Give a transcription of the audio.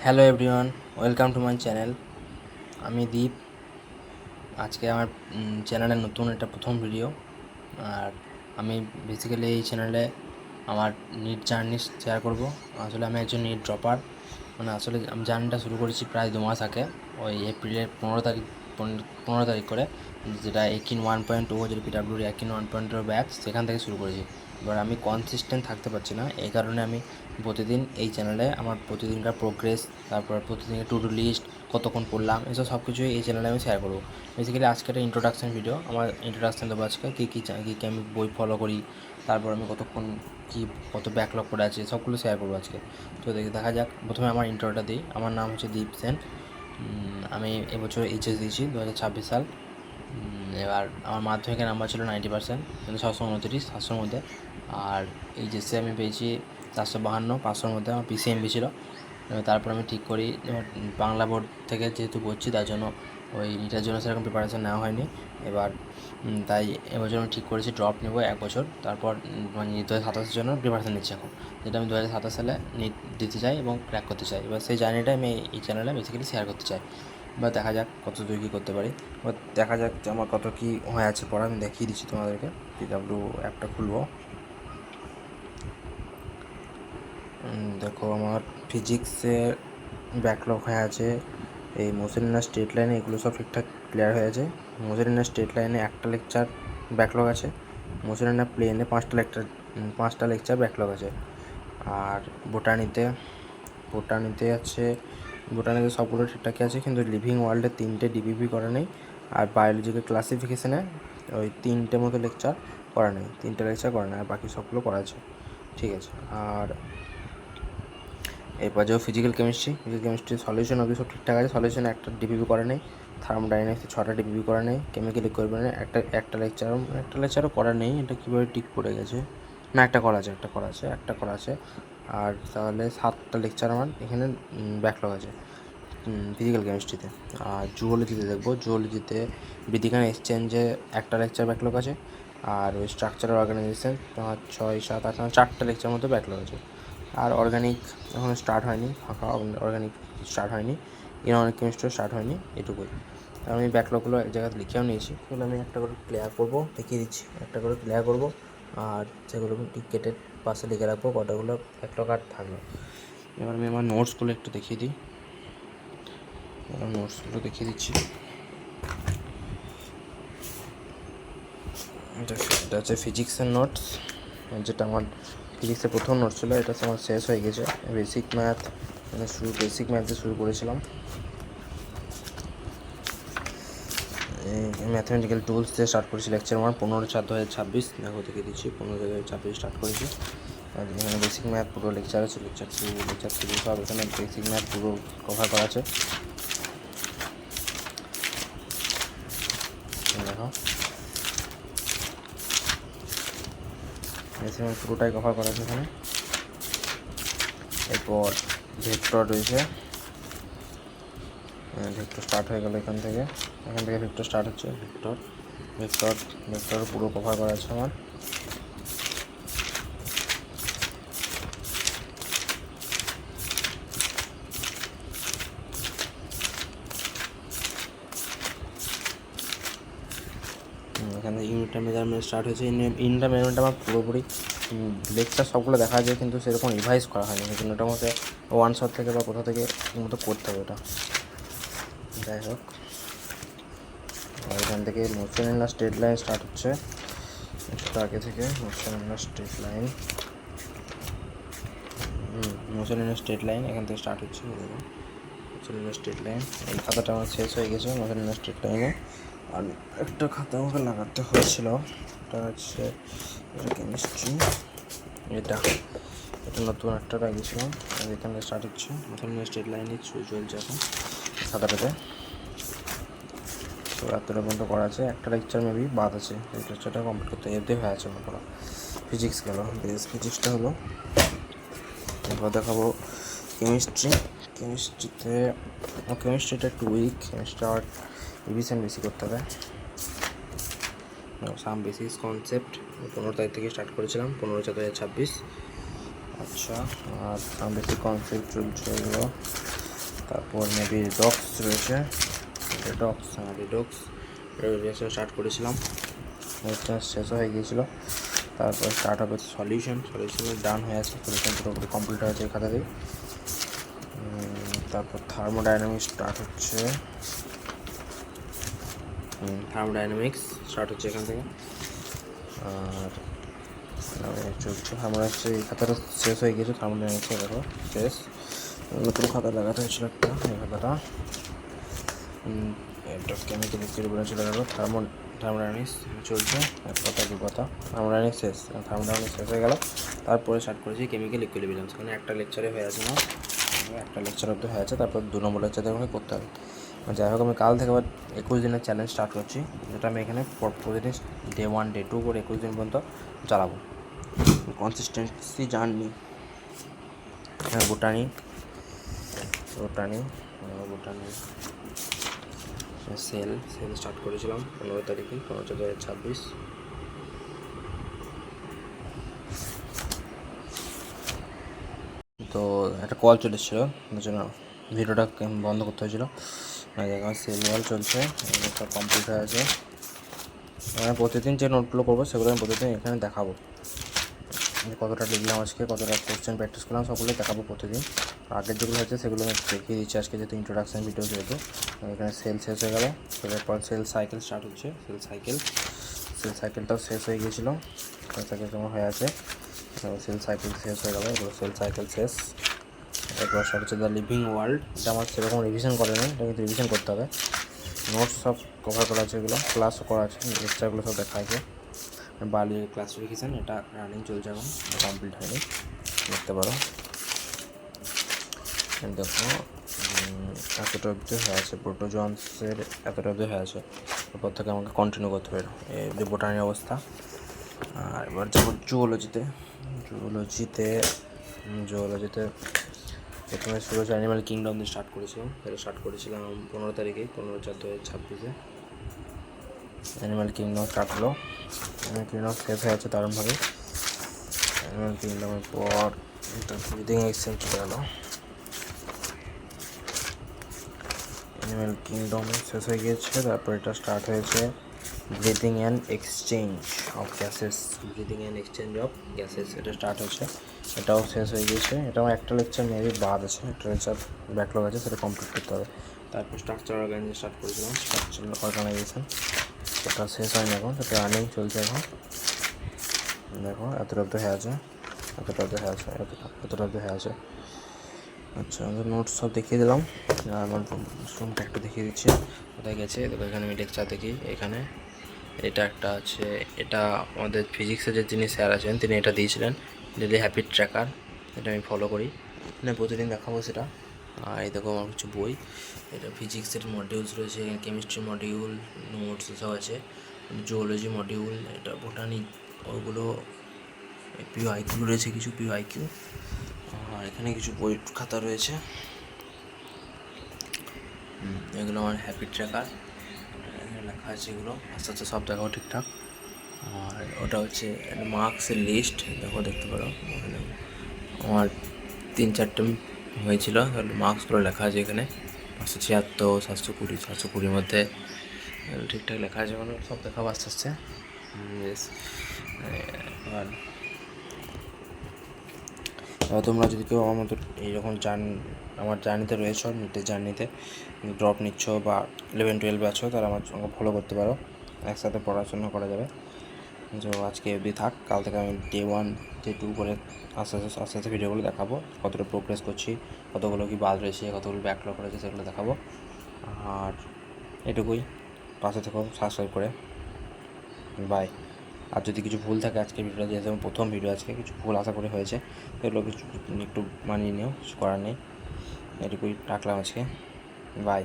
Hello everyone, welcome to my channel. আমি দীপ। আজকে আমার চ্যানেলের নতুন একটা প্রথম ভিডিও। আর আমি বেসিক্যালি এই চ্যানেলে আমার নিট জার্নি শেয়ার করব। আসলে আমি একজন নিট ড্রপার। আসলে আমি জার্নিটা শুরু করেছি প্রায় 2 মাস আগে, ওই এপ্রিলের 15 তারিখ করে, যেটা একিন 1.2, যেটা পিডাব্লিউডি একিন 1.2 ব্যাচ, সেখান থেকে শুরু করেছি। এবার আমি কনসিস্টেন্ট থাকতে পারছি না, এই কারণে আমি প্রতিদিন এই চ্যানেলে আমার প্রতিদিনকার প্রোগ্রেস, তারপর প্রতিদিনের টু ডু লিস্ট, কতক্ষণ পড়লাম, এসব সব কিছুই এই চ্যানেলে আমি শেয়ার করবো। বেসিক্যালি আজকে একটা ইন্ট্রোডাকশান ভিডিও, আমার ইন্ট্রোডাকশান দেবো আজকে কী আমি বই ফলো করি, তারপর আমি কতক্ষণ কত ব্যাকলগ করে আছে, সবগুলো শেয়ার করবো আজকে। তো দেখা যাক। প্রথমে আমার ইন্ট্রোটা দিই। আমার নাম হচ্ছে দীপ সেন। আমি এবছর এইচএস দিয়েছি 2026 সাল। এবার আমার মাধ্যমিকের নাম্বার ছিল 90%, মানে 629, 700-র মধ্যে। আর এইচএসে আমি পেয়েছি 452, 500-র মধ্যে। আমার পিসিএমবি ছিল। তারপর আমি ঠিক করি, বাংলা বোর্ড থেকে যেহেতু পড়ছি, তার জন্য ওই নিটের জন্য সেরকম প্রিপারেশান নেওয়া হয়নি। এবার তাই এবছর আমি ঠিক করেছি ড্রপ নেবো 1 বছর, তারপর মানে 2027-এর জন্য প্রিপারেশান নিচ্ছি এখন, যেটা আমি 2027 সালে নিট দিতে চাই এবং ক্র্যাক করতে চাই। এবার সেই জার্নিটা আমি এই চ্যানেলে বেসিক্যালি শেয়ার করতে চাই। বা দেখা যাক কত দূর কী করতে পারি। এবার দেখা যাক যে আমার কত কী হয়ে আছে পড়া। আমি দেখিয়ে দিচ্ছি তোমাদেরকে। পিডাব্লিউ অ্যাপটা খুলবো। দেখো, আমার ফিজিক্সের ব্যাকলগ হয়ে আছে। এই মোসেলিনা স্ট্রেট লাইনে এগুলো সব ঠিকঠাক ক্লিয়ার হয়ে আছে। মোসেলিনা স্ট্রেট লাইনে একটা লেকচার ব্যাকলগ আছে। মোসেলিনা প্লেনে 5টা লেকচার ব্যাকলগ আছে। আর বোটানিতে সবগুলো ঠিকঠাকই আছে, কিন্তু লিভিং ওয়ার্ল্ডে 3টে ডিপিপি করা নেই। আর বায়োলজিক্যাল ক্লাসিফিকেশানে ওই 3টে মতো লেকচার করা নেই, 3টে লেকচার করা নেই, আর বাকি সবগুলো করা আছে। ঠিক আছে। আর এরপর যাও ফিজিক্যাল কেমিস্ট্রি সলিউশন অবধি সব ঠিকঠাক আছে। সলিউশনে একটা ডিপিপি করা নেই। থার্মোডাইনামিক্সে 6টা ডিপিপি করা নেই। কেমিক্যাল ইকুইভ্যালেন্টে একটা লেকচারও করা নেই। এটা কীভাবে টিক পড়ে গেছে? না, একটা করা আছে। আর তাহলে 7টা লেকচার আমার এখানে ব্যাকলগ আছে ফিজিক্যাল কেমিস্ট্রিতে। আর জুওলজিতে দেখবো, জুওলজিতে বিধিজ্ঞান এক্সচেঞ্জে একটা লেকচার ব্যাকলগ আছে। আর ওই স্ট্রাকচারাল অর্গানাইজেশন 5, 6, 7, 8, 4টা লেকচার মতো ব্যাকলগ আছে। আর অর্গানিক এখনও স্টার্ট হয়নি, অর্গানিক স্টার্ট হয়নি। ইনঅর্গানিক কেমিস্ট্রি স্টার্ট হয়নি, এটুকুই। আমি ব্যাকলগগুলো এক জায়গায় লিখেও নিয়েছি, সেগুলো আমি একটা করে ক্লিয়ার করবো, দেখিয়ে দিচ্ছি। একটা করে ক্লিয়ার করবো, আর সেগুলো ঠিক কেটে পাশে লিখে রাখবো কতগুলো ব্যাকলগ আর থাকলো। এবার আমি আমার নোটসগুলো একটু দেখিয়ে দিই। নোটসগুলো দেখিয়ে দিচ্ছি। এটা হচ্ছে ফিজিক্সের নোটস, যেটা আমার ফিজিক্সের প্রথম নোটস ছিল। এটা আমার শেষ হয়ে গেছে। বেসিক ম্যাথ দিয়ে শুরু করেছিলাম। ম্যাথমেটিক্যাল টুলস দিয়ে স্টার্ট করেছি। লেকচার আমার 15/4/2026। দেখো দেখিয়ে দিচ্ছি, 15/4/2026 স্টার্ট করেছি। আর এখানে বেসিক ম্যাথ পুরো লেকচার আছে, লেকচার 2, লেকচার 3 সব এখানে বেসিক ম্যাথ পুরো কভার করা আছে। দেখো, বেসিক ম্যাথ পুরোটাই কভার করা আছে এখানে। এরপর ভেক্টর রয়েছে। ভেক্টর স্টার্ট হয়ে গেল এখান থেকে ভেক্টর স্টার্ট হচ্ছে। ভেক্টর পুরো কভার করা আছে আমার। এখানে ইউনিটটা মেজারমেন্ট স্টার্ট হয়েছে। ইউনিটটা মেজারমেন্ট আমার পুরোপুরি লেকচার সবগুলো দেখা যায়, কিন্তু সেরকম রিভাইজ করা হয়নি। সেই জন্য ওটা আমাকে ওয়ান শট থেকে বা কোথা থেকে মতো করতে হবে ওটা। যাই হোক, আর এখান থেকে মোশনাল স্ট্রেট লাইন স্টার্ট হচ্ছে একটু আগে থেকে। মোশনাল স্ট্রেট লাইন এখান থেকে স্টার্ট হচ্ছে। মোশনাল স্ট্রেট লাইন, এই খাতাটা আমার শেষ হয়ে গেছে মোশনাল স্ট্রেট লাইনে। আর একটা খাতা আমাকে লাগাতে হয়েছিল, এটা হচ্ছে কেমিস্ট্রি। এটা নতুন একটা লাগিয়েছিলাম। আর এখানে স্টার্ট হচ্ছে মোশনাল স্ট্রেট লাইনে চলছে এখন খাতাটাতে। তো রাত্রে পর্যন্ত করা আছে। একটা লেকচার মেবি বাদ আছে, এই লেকচারটা কমপ্লিট করতে এতে হয়ে আছে আমার পড়া। ফিজিক্স গেল, ফিজিক্সটা হলো। এরপর দেখাবো কেমিস্ট্রিটা একটু উইক। কেমিস্ট্রি আর রিভিশন বেশি করতে হবে। সাম বেসিস কনসেপ্ট 15 তারিখ থেকে স্টার্ট করেছিলাম, 15/4/2026। আচ্ছা, আর সাম বেসিক কনসেপ্ট চলছে এগুলো তারপর মেবি ডক্স রয়েছে, ডক্স রেডিয়েশন স্টার্ট করেছিলাম, শেষ হয়ে গিয়েছিলো। তারপর স্টার্ট হবে সলিউশনের ডান হয়ে আছে, সলিউশন পুরোপুরি কমপ্লিট হয়েছে এই খাতাতেই। তারপর থার্মোডাইনামিক্স স্টার্ট হচ্ছে, এখান থেকে। আর চলছে থার্মোডাইনামিক্স, এই খাতাটা শেষ হয়ে গিয়েছে। থার্মোডাইনামিক্স দেখো শেষ, নতুন খাতা লাগাতে হয়েছিল একটা, এই খাতাটা এটা কেমিক্যাল স্কুল বলেছিল। দেখো থার্মোডাইনামিক্স চলছে, এক কথা দু কথা। থার্মোডাইনামিক্স শেষ হয়ে গেল। তারপরে স্টার্ট করেছি কেমিক্যাল ইকুইলিব্রিয়াম, মানে একটা লেকচারে হয়ে আছে না, একটা লেকচার অব্দি হয়ে আছে। তারপর 2 নম্বর লেকচার আমাকে করতে হবে। যাই হোক, আমি কাল থেকে আবার 21 দিনের চ্যালেঞ্জ স্টার্ট করছি, যেটা আমি এখানে প্রতিদিন ডে 1 ডে 2 করে 21 দিন পর্যন্ত চালাবো। Consistency journey. Botany cell start করেছিলাম 15 তারিখে, 15/4/2026। তো একটা কল চলে এসেছিলো, ওই জন্য ভিডিওটা বন্ধ করতে হয়েছিল। দেখো সেল ওয়াল চলছে, সব কমপ্লিট হয়ে আছে। আমি প্রতিদিন যে নোটগুলো করবো সেগুলো আমি প্রতিদিন এখানে দেখাবো, কতটা লিখলাম আজকে, কতটা কোশ্চেন প্র্যাকটিস করলাম, সবগুলো দেখাবো প্রতিদিন। আগের যেগুলো হয়েছে সেগুলো আমি দেখিয়ে দিচ্ছি আজকে, যেহেতু ইন্ট্রোডাকশান ভিডিও যেহেতু। এখানে সেল শেষ হয়ে গেল, তারপর সেল সাইকেল স্টার্ট হচ্ছে। সেল সাইকেলটাও শেষ হয়ে গিয়েছিলো, সেল সাইকেল তোমার হয়ে আছে। সেল সাইকেল শেষ হয়ে গেল, এগুলো সেল সাইকেল শেষ। এরপর স্টার্ট হচ্ছে দ্য লিভিং ওয়ার্ল্ড। এটা আমার সেরকম রিভিশন করে নেই, এটা কিন্তু রিভিশন করতে হবে। নোটস সব কভার করা আছে, এগুলো ক্লাসও করা আছে, লেকচারগুলো সব দেখা আছে। বালি ক্লাসিফিকেশান এটা রানিং চলছে, এখন কমপ্লিট হয়নি, দেখতে পারো। দেখো এতটা অবধি হয়ে আছে, প্রোটোজন্সের এতটা অবধি হয়ে আছে। এরপর থেকে আমাকে কন্টিনিউ করতে হবে, এই যে বোটানির অবস্থা। আর এবার যাবো জুওলজিতে প্রথমে শুরু হচ্ছে অ্যানিম্যাল কিংডম দিয়ে স্টার্ট করেছিলাম। 15 তারিখে, 15/4/2026। অ্যানিম্যাল কিংডম স্টার্ট হলো, অ্যানিম্যাল কিংডম শেষ হয়ে আছে দারুণভাবে। অ্যানিম্যাল কিংডমের পর ব্রিদিং এক্সচেঞ্জ চলে গেল। অ্যানিম্যাল কিংডম শেষ হয়ে গিয়েছে। তারপর এটা স্টার্ট হয়েছে breathing and exchange of gases, এটা স্টার্ট হচ্ছে, এটাও শেষ হয়ে গিয়েছে। এটাও একটা লেকচার মেবি বাদ আছে, একটা লেকচার ব্যাকলগ আছে, সেটা কমপ্লিট করতে হবে। তারপর স্ট্রাকচার অর্গানাইজেশন স্টার্ট করেছিলাম, সেটা শেষ হয়নি এখন, সেটা রানিং চলছে এখন। দেখো এতটা অব্দি হয়ে আছে। আচ্ছা, আমাদের নোটস সব দেখিয়ে দিলাম। আমার রুমটা একটু দেখিয়ে দিচ্ছি কোথায় গেছে। দেখো এখানে আমি লেকচার দেখি, এখানে এটা একটা আছে, এটা আমাদের ফিজিক্সের যে যিনি স্যার আছেন তিনি এটা দিয়েছিলেন, ডেলি হ্যাবিট ট্র্যাকার। এটা আমি ফলো করি, মানে প্রতিদিন দেখাবো সেটা। আর এই দেখো আমার কিছু বই, এটা ফিজিক্সের মডিউলস রয়েছে, কেমিস্ট্রি মডিউল, নোটস এসব আছে, জুওলজি মডিউল, এটা বোটানি, ওগুলো PYQ রয়েছে, কিছু PYQ। আর এখানে কিছু বই খাতা রয়েছে, এগুলো আমার হ্যাবিট ট্র্যাকার, লেখা আছে এগুলো, আস্তে আস্তে সব দেখাবো ঠিকঠাক। আর ওটা হচ্ছে মার্কসের লিস্ট, দেখতে পারো ওখানে আমার 3-4টে হয়েছিল, তাহলে মার্কসগুলো লেখা আছে এখানে। 576, 720, 720 মধ্যে ঠিকঠাক লেখা আছে, ওখানে সব দেখাবো আস্তে আস্তে। আর তোমরা যদি কেউ আমার মতো এইরকম আমার জার্নিতে রয়েছো, নিটের জার্নিতে ড্রপ নিচ্ছ বা 11-12 আছো, তারা আমার সঙ্গে ফলো করতে পারো, একসাথে পড়াশোনা করা যাবে। তো আজকে অবধি থাক, কাল থেকে আমি ডে 1 ডে 2 করে আস্তে আস্তে ভিডিওগুলো দেখাবো, কতটা প্রোগ্রেস করছি, কতগুলো কি বাদ রয়েছে, কতগুলো ব্যাকলগ রয়েছে, সেগুলো দেখাবো। আর এটুকুই, পাশে থেকো সাবস্ক্রাইব করে। বাই। আর যদি কিছু ভুল থাকে আজকে ভিডিওটা, যেহেতু আমার প্রথম ভিডিও, আজকে কিছু ভুল আশা করে হয়েছে, সেগুলো কিছু একটু মানিয়ে নিও, কিছু করার নেই। এটুকুই রাখলাম আজকে, বাই।